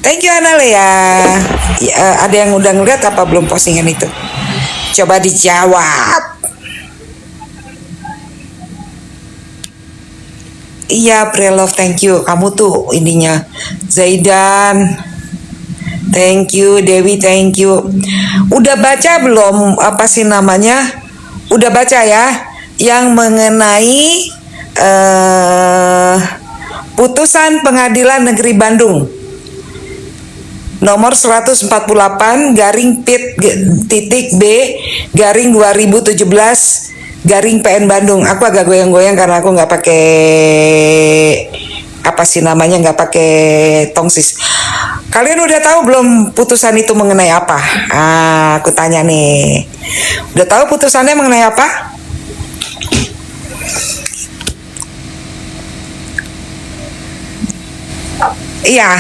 Thank you Analea. Ada yang udah ngeliat apa belum postingan itu? Coba dijawab. Iya, Prelove, thank you. Kamu tuh ininya. Zaidan, thank you. Dewi, thank you. Udah baca belum apa sih namanya? Udah baca ya? Yang mengenai putusan Pengadilan Negeri Bandung nomor 148 garing pit titik B garing 2017 garing PN Bandung. Aku agak goyang-goyang karena aku nggak pakai apa sih namanya, nggak pakai tongsis. Kalian udah tahu belum putusan itu mengenai apa? Aku tanya nih, udah tahu putusannya mengenai apa? Iya,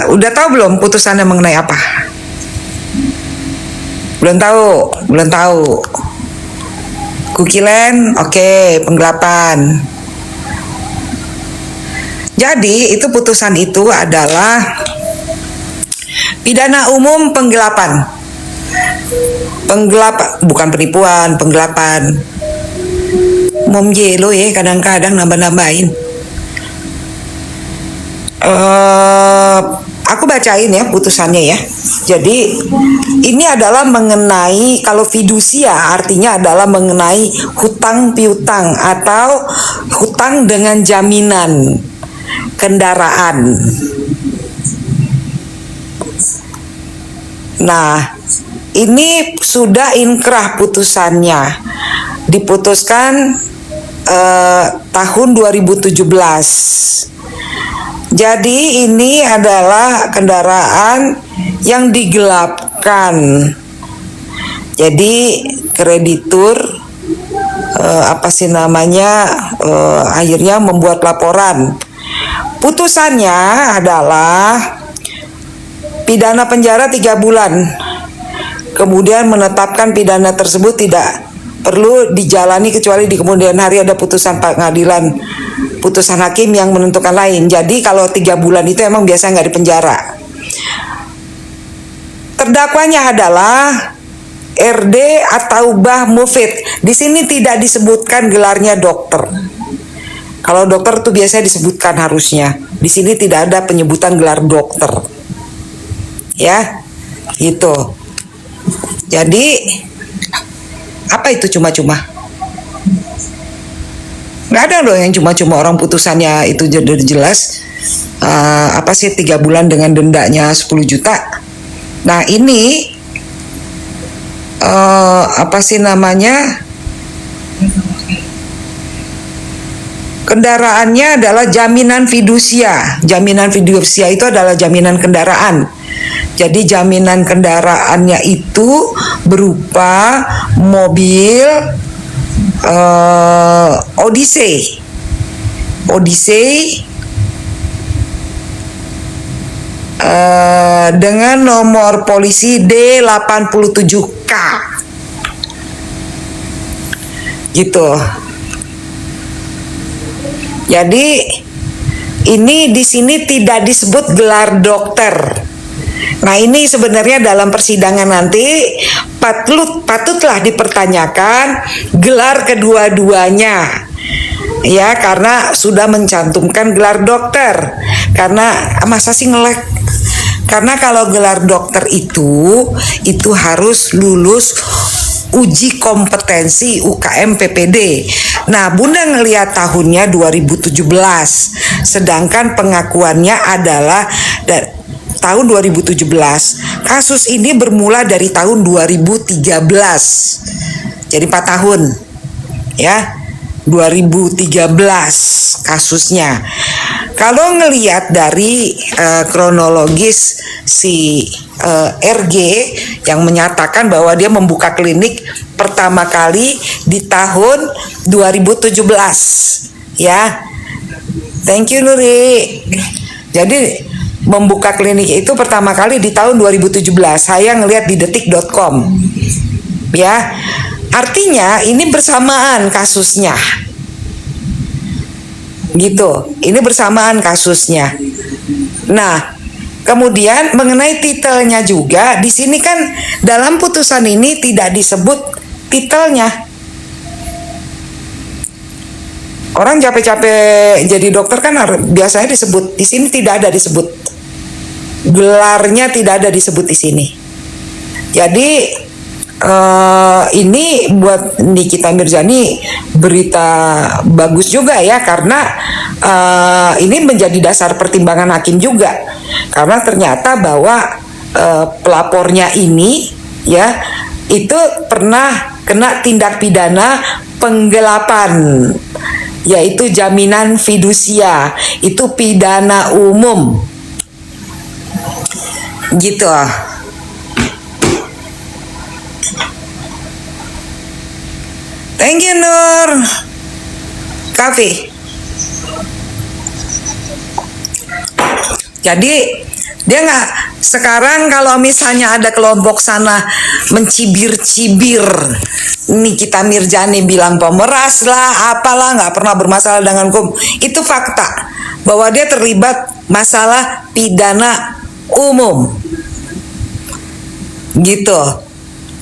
udah tahu belum putusannya mengenai apa? Belum tahu, belum tahu. Kukilen, oke, penggelapan. Jadi itu putusan itu adalah pidana umum penggelapan. Penggelapan, bukan penipuan, penggelapan. Mom jelo ya, kadang-kadang nambah-nambahin. Aku bacain ya putusannya ya. Jadi ini adalah mengenai, kalau fidusia artinya adalah mengenai hutang piutang atau hutang dengan jaminan kendaraan. Nah, ini sudah inkrah putusannya. Diputuskan tahun 2017. Jadi ini adalah kendaraan yang digelapkan. Jadi kreditur apa sih namanya akhirnya membuat laporan. Putusannya adalah pidana penjara 3 bulan. Kemudian menetapkan pidana tersebut tidak perlu dijalani kecuali di kemudian hari ada putusan pengadilan, putusan hakim yang menentukan lain. Jadi kalau 3 bulan itu emang biasa nggak dipenjara. Terdakwanya adalah RD Ataubah Mufid. Di sini tidak disebutkan gelarnya dokter. Kalau dokter tuh biasanya disebutkan harusnya. Di sini tidak ada penyebutan gelar dokter. Ya, gitu. Jadi apa itu cuma-cuma? Nggak ada loh yang cuma-cuma, orang putusannya itu jelas apa sih 3 bulan dengan dendanya 10 juta. Nah ini apa sih namanya, kendaraannya adalah jaminan fidusia. Jaminan fidusia itu adalah jaminan kendaraan. Jadi jaminan kendaraannya itu berupa mobil Odyssey dengan nomor polisi D87K gitu. Jadi ini di sini tidak disebut gelar dokter. Nah ini sebenarnya dalam persidangan nanti patutlah dipertanyakan gelar kedua-duanya ya, karena sudah mencantumkan gelar dokter. Karena masa sih ngelek? Karena kalau gelar dokter itu harus lulus uji kompetensi UKM PPD. Nah, Bunda ngelihat tahunnya 2017, sedangkan pengakuannya adalah tahun 2017. Kasus ini bermula dari tahun 2013. Jadi 4 tahun. Ya. 2013 kasusnya. Kalau ngelihat dari kronologis si RG yang menyatakan bahwa dia membuka klinik pertama kali di tahun 2017 ya. Thank you Nuri. Jadi membuka klinik itu pertama kali di tahun 2017. Saya ngelihat di detik.com ya. Artinya ini bersamaan kasusnya gitu, ini bersamaan kasusnya. Nah Kemudian mengenai titelnya juga, di sini kan dalam putusan ini tidak disebut titelnya. Orang capek-capek jadi dokter kan biasanya disebut, di sini tidak ada disebut. Gelarnya tidak ada disebut di sini. Jadi ini buat Nikita Mirzani berita bagus juga ya, karena ini menjadi dasar pertimbangan hakim juga, karena ternyata bahwa pelapornya ini ya itu pernah kena tindak pidana penggelapan, yaitu jaminan fidusia, itu pidana umum gitu. Thank you Nur Kafi. Jadi dia nggak, sekarang kalau misalnya ada kelompok sana mencibir-cibir Nikita Mirzani bilang pemeras lah, apalah, nggak pernah bermasalah dengan hukum, itu fakta bahwa dia terlibat masalah pidana umum gitu.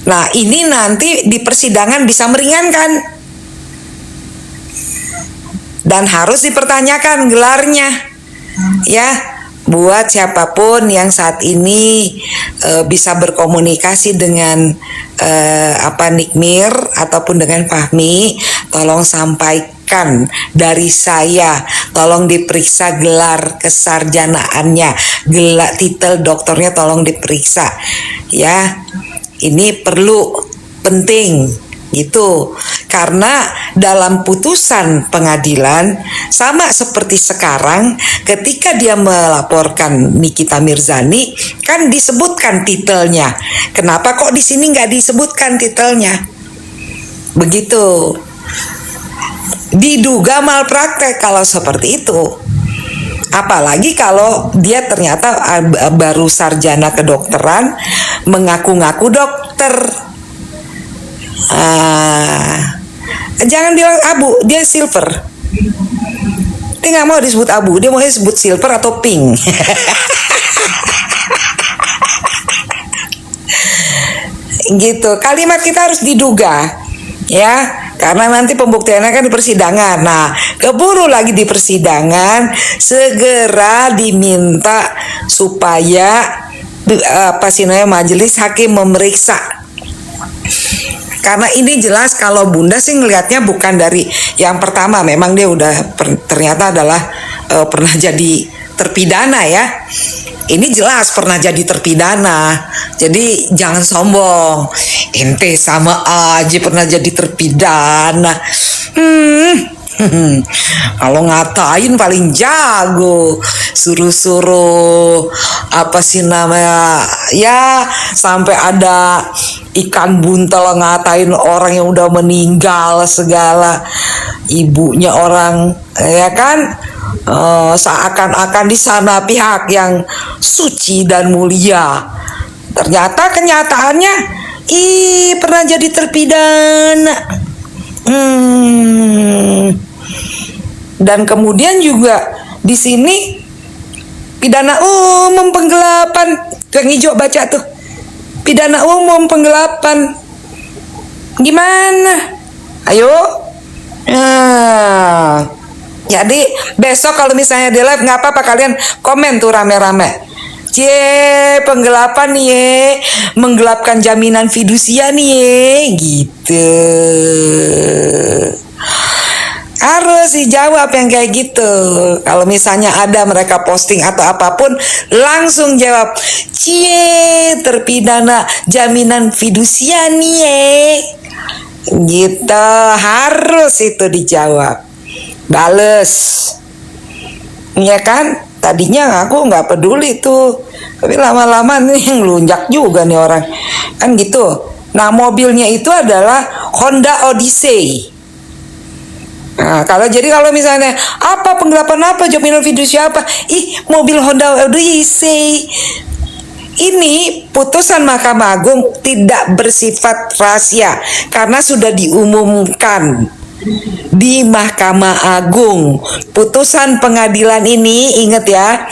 Nah ini nanti di persidangan bisa meringankan dan harus dipertanyakan gelarnya ya, buat siapapun yang saat ini bisa berkomunikasi dengan Nikmir ataupun dengan Fahmi, tolong sampaikan dari saya, tolong diperiksa gelar kesarjanaannya, gelar titel doktornya tolong diperiksa ya. Ini perlu, penting gitu, karena dalam putusan pengadilan sama seperti sekarang ketika dia melaporkan Nikita Mirzani kan disebutkan titelnya. Kenapa kok di sini nggak disebutkan titelnya? Begitu. Diduga malpraktek kalau seperti itu. Apalagi kalau dia ternyata baru sarjana kedokteran, mengaku-ngaku dokter. Jangan bilang abu, dia silver. Dia nggak mau disebut abu, dia mau disebut silver atau pink. Gitu, kalimat kita harus diduga ya, karena nanti pembuktiannya kan di persidangan. Nah, keburu lagi di persidangan, segera diminta supaya majelis hakim memeriksa. Karena ini jelas kalau Bunda sih ngelihatnya bukan dari yang pertama, memang dia udah ternyata adalah pernah jadi terpidana ya. Ini jelas pernah jadi terpidana. Jadi jangan sombong. Ente sama aja pernah jadi terpidana. Kalau ngatain paling jago, suruh-suruh ya, sampai ada ikan buntel ngatain orang yang udah meninggal segala, ibunya orang ya kan, seakan-akan di sana pihak yang suci dan mulia. Ternyata kenyataannya pernah jadi terpidana. Dan kemudian juga di sini pidana umum penggelapan, yang hijau baca tuh, pidana umum penggelapan. Gimana? Ayo. Jadi besok kalau misalnya di live nggak apa-apa, kalian komen tuh rame-rame. Penggelapan nih ye, menggelapkan jaminan fidusia nih ye, gitu. Harus dijawab yang kayak gitu. Kalau misalnya ada mereka posting atau apapun, langsung jawab, terpidana jaminan fidusia nih ye. Gitu, harus itu dijawab. Bales. Ya kan? Tadinya aku nggak peduli tuh, tapi lama-lama nih ngelunjak juga nih orang. Kan gitu. Nah, mobilnya itu adalah Honda Odyssey. Nah, kalau misalnya apa penggelapan apa jaminan fidusia apa, mobil Honda Odyssey. Ini putusan Mahkamah Agung tidak bersifat rahasia karena sudah diumumkan di Mahkamah Agung. Putusan pengadilan ini, ingat ya,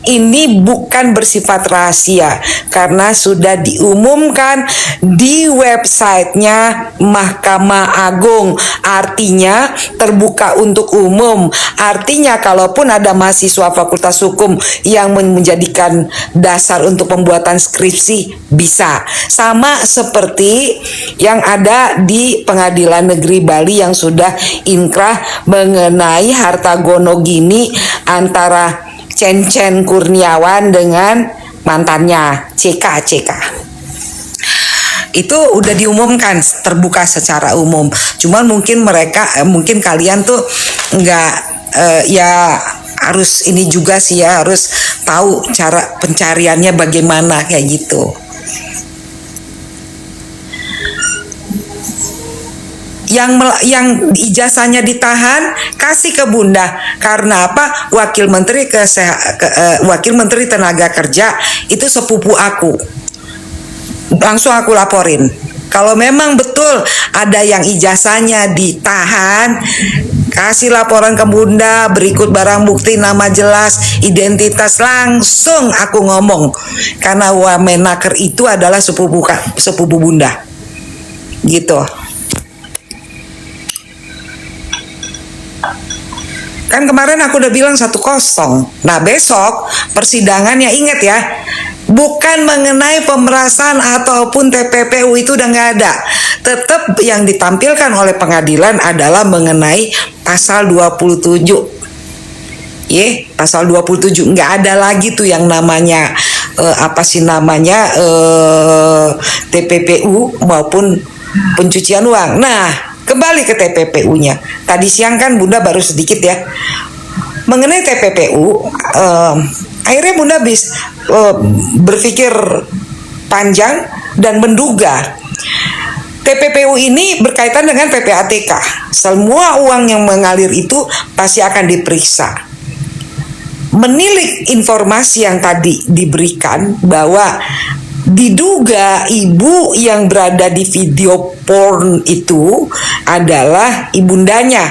ini bukan bersifat rahasia karena sudah diumumkan di websitenya Mahkamah Agung. Artinya terbuka untuk umum. Artinya kalaupun ada mahasiswa Fakultas Hukum yang menjadikan dasar untuk pembuatan skripsi, bisa. Sama seperti yang ada di Pengadilan Negeri Bali yang sudah inkrah mengenai harta gonogini antara Cen Kurniawan dengan mantannya CK. Itu udah diumumkan terbuka secara umum. Cuman mungkin kalian tuh nggak ya harus ini juga sih ya, harus tahu cara pencariannya bagaimana kayak gitu. Yang ijazahnya ditahan, kasih ke Bunda. Karena apa? Wakil Menteri Tenaga Kerja itu sepupu aku. Langsung aku laporin. Kalau memang betul ada yang ijazahnya ditahan, kasih laporan ke Bunda, berikut barang bukti, nama jelas, identitas, langsung aku ngomong. Karena Wamenaker itu adalah sepupu Bunda. Gitu. Kan kemarin aku udah bilang 1-0. Nah besok persidangannya, ingat ya, bukan mengenai pemerasan ataupun TPPU, itu udah nggak ada. Tetap yang ditampilkan oleh pengadilan adalah mengenai pasal 27. Pasal 27 nggak ada lagi tuh yang namanya TPPU maupun pencucian uang. Nah, kembali ke TPPU-nya. Tadi siang kan Bunda baru sedikit ya mengenai TPPU. Akhirnya Bunda berpikir panjang dan menduga TPPU ini berkaitan dengan PPATK. Semua uang yang mengalir itu pasti akan diperiksa. Menilik informasi yang tadi diberikan bahwa diduga ibu yang berada di video porn itu adalah ibundanya.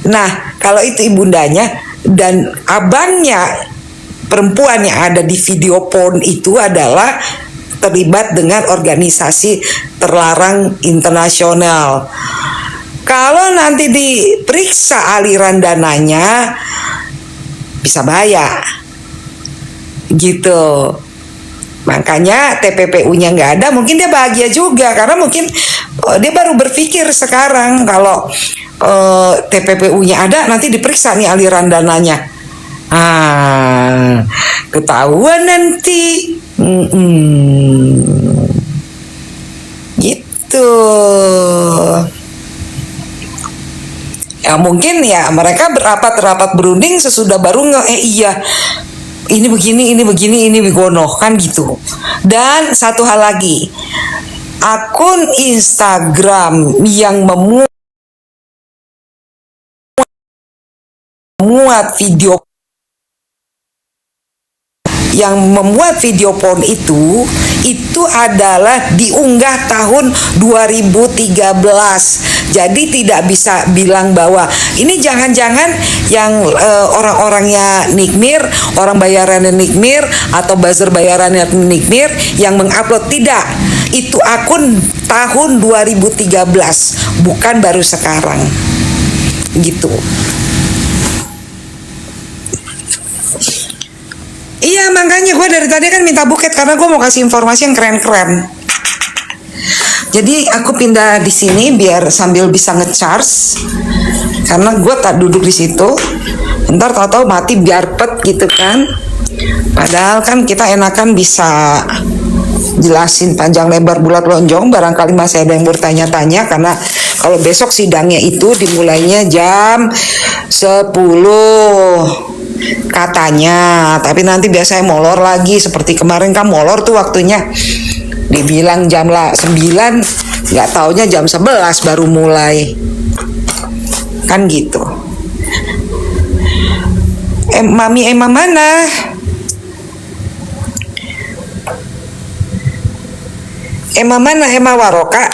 Nah, kalau itu ibundanya dan abangnya perempuan yang ada di video porn itu adalah terlibat dengan organisasi terlarang internasional. Kalau nanti diperiksa aliran dananya, bisa bahaya. Gitu. Makanya TPPU-nya nggak ada, mungkin dia bahagia juga karena mungkin dia baru berpikir sekarang kalau TPPU-nya ada, nanti diperiksa nih aliran dananya. Ketahuan nanti. Gitu. Ya mungkin ya mereka berapat berunding sesudah baru iya. Ini begini, ini begono, kan gitu. Dan satu hal lagi, akun Instagram yang memuat video porn itu adalah diunggah tahun 2013. Jadi tidak bisa bilang bahwa ini jangan-jangan yang orang-orangnya Nikmir, orang bayarannya Nikmir atau buzzer bayarannya Nikmir yang mengupload. Tidak. Itu akun tahun 2013, bukan baru sekarang. Gitu. Iya, makanya gue dari tadi kan minta buket karena gue mau kasih informasi yang keren-keren. Jadi aku pindah di sini biar sambil bisa ngecharge, karena gue tak duduk di situ. Ntar tahu-tahu mati biar pet gitu kan. Padahal kan kita enakan bisa jelasin panjang lebar bulat lonjong. Barangkali masih ada yang bertanya-tanya karena kalau besok sidangnya itu dimulainya jam 10. Katanya, tapi nanti biasanya molor lagi seperti kemarin kan molor tuh waktunya. Dibilang jam 9, nggak taunya jam 11 baru mulai. Kan gitu. Mami Emma mana? Emma mana? Emma Waroka?